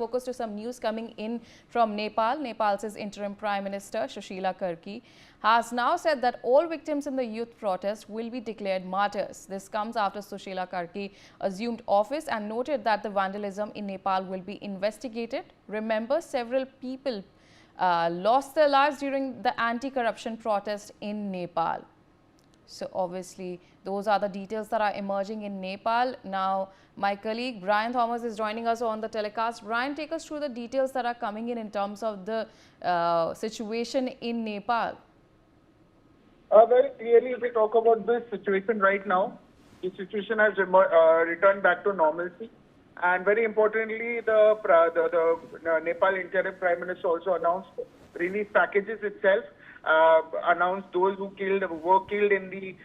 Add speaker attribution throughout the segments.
Speaker 1: Focus to some news coming in from Nepal. Nepal's interim Prime Minister Sushila Karki has now said that all victims in the youth protest will be declared martyrs. This comes after Sushila Karki assumed office and noted that the vandalism in Nepal will be investigated. Remember, several people lost their lives during the anti-corruption protest in Nepal. So obviously, those are the details that are emerging in Nepal. Now, my colleague Brian Thomas is joining us on the telecast. Brian, take us through the details that are coming in terms of the situation in Nepal.
Speaker 2: Very clearly, if we talk about this situation right now, the situation has returned back to normalcy. And very importantly, the Nepal Interim Prime Minister also announced relief packages itself. Announced those who were killed in the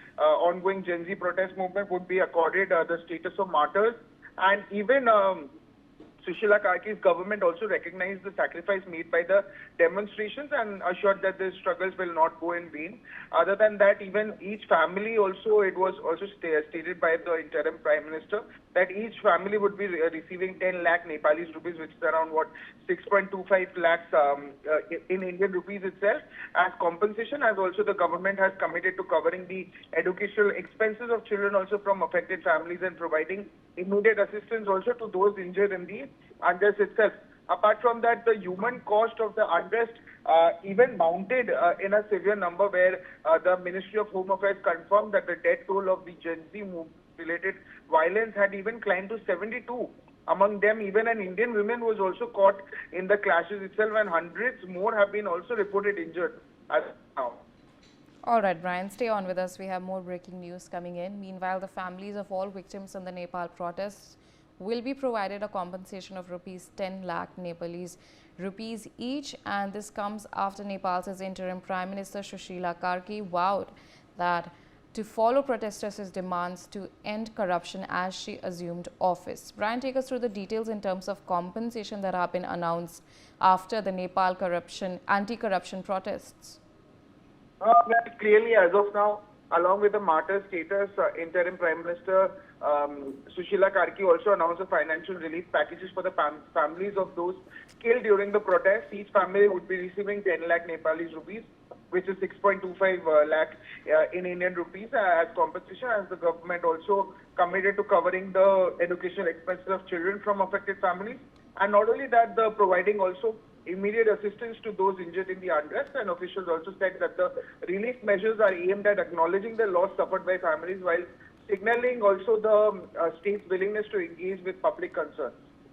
Speaker 2: ongoing Gen Z protest movement would be accorded the status of martyrs, and even Sushila Karki's government also recognized the sacrifice made by the demonstrations and assured that the struggles will not go in vain. Other than that, even each family also, it was also stated by the interim prime minister that each family would be receiving 10 lakh Nepalese rupees, which is around 6.25 lakhs in Indian rupees itself, as compensation, as also the government has committed to covering the educational expenses of children also from affected families and providing immediate assistance also to those injured in the unrest itself. Apart from that, the human cost of the unrest even mounted in a severe number, where the Ministry of Home Affairs confirmed that the death toll of the Gen Z related violence had even climbed to 72. Among them, even an Indian woman was also caught in the clashes itself, and hundreds more have been also reported injured as of now.
Speaker 1: All right, Brian, stay on with us. We have more breaking news coming in. Meanwhile, the families of all victims in the Nepal protests will be provided a compensation of rupees 10 lakh Nepalese rupees each. And this comes after Nepal's interim Prime Minister Sushila Karki vowed that to follow protesters' demands to end corruption as she assumed office. Brian, take us through the details in terms of compensation that have been announced after the Nepal anti-corruption protests.
Speaker 2: Very clearly, as of now, along with the martyr status, interim Prime Minister Sushila Karki also announced the financial relief packages for the families of those killed during the protests. Each family would be receiving 10 lakh Nepalese rupees, which is 6.25 lakh in Indian rupees as compensation, as the government also committed to covering the educational expenses of children from affected families. And not only that, the providing also immediate assistance to those injured in the unrest, and officials also said that the relief measures are aimed at acknowledging the loss suffered by families while signaling also the state's willingness to engage with public concern.